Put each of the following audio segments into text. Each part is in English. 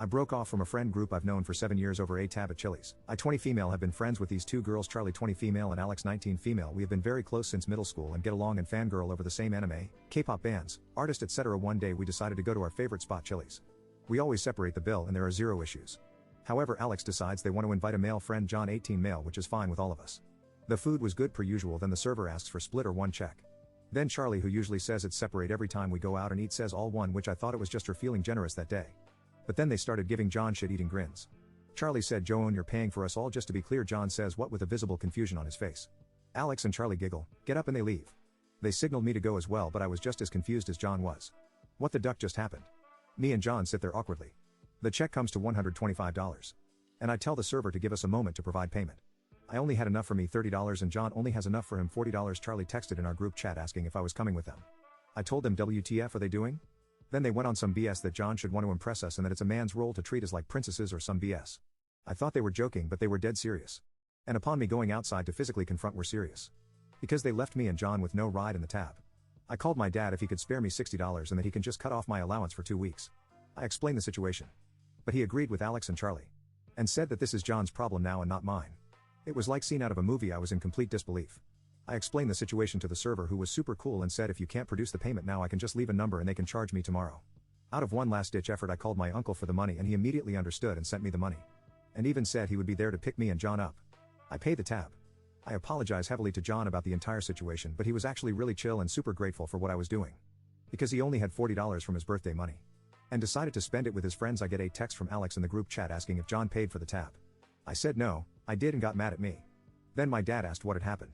I broke off from a friend group I've known for 7 years over a tab at Chili's. I 20 female have been friends with these two girls, Charlie 20 female and Alex 19 female. We have been very close since middle school and get along and fangirl over the same anime, K-pop bands, artists etc. One day we decided to go to our favorite spot, Chili's. We always separate the bill and there are zero issues. However, Alex decides they want to invite a male friend, John 18 male, which is fine with all of us. The food was good per usual. Then the server asks for split or one check. Then Charlie, who usually says it's separate every time we go out and eat, says all one, which I thought it was just her feeling generous that day. But then they started giving John shit, eating grins. Charlie said, "Joan, you're paying for us all." Just to be clear, John says what with a visible confusion on his face. Alex and Charlie giggle, get up, and they leave. They signaled me to go as well, but I was just as confused as John was. What the duck just happened? Me and John sit there awkwardly. The check comes to $125. And I tell the server to give us a moment to provide payment. I only had enough for me, $30, and John only has enough for him, $40. Charlie texted in our group chat asking if I was coming with them. I told them, WTF are they doing? Then they went on some BS that John should want to impress us and that it's a man's role to treat us like princesses or some BS. I thought they were joking, but they were dead serious. And upon me going outside to physically confront, were serious. Because they left me and John with no ride in the tab. I called my dad if he could spare me $60 and that he can just cut off my allowance for 2 weeks. I explained the situation. But he agreed with Alex and Charlie. And said that this is John's problem now and not mine. It was like scene out of a movie. I was in complete disbelief. I explained the situation to the server, who was super cool and said if you can't produce the payment now, I can just leave a number and they can charge me tomorrow. Out of one last ditch effort, I called my uncle for the money and he immediately understood and sent me the money. And even said he would be there to pick me and John up. I paid the tab. I apologize heavily to John about the entire situation, but he was actually really chill and super grateful for what I was doing. Because he only had $40 from his birthday money. And decided to spend it with his friends. I get a text from Alex in the group chat asking if John paid for the tab. I said no, I did, and got mad at me. Then my dad asked what had happened.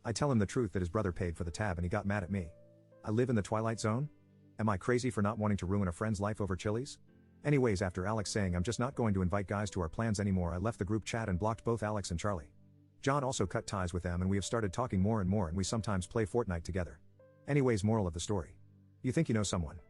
I tell him the truth, that his brother paid for the tab and he got mad at me. I live in the Twilight Zone? Am I crazy for not wanting to ruin a friend's life over Chili's? Anyways, after Alex saying I'm just not going to invite guys to our plans anymore, I left the group chat and blocked both Alex and Charlie. John also cut ties with them and we have started talking more and more, and we sometimes play Fortnite together. Anyways, moral of the story. You think you know someone.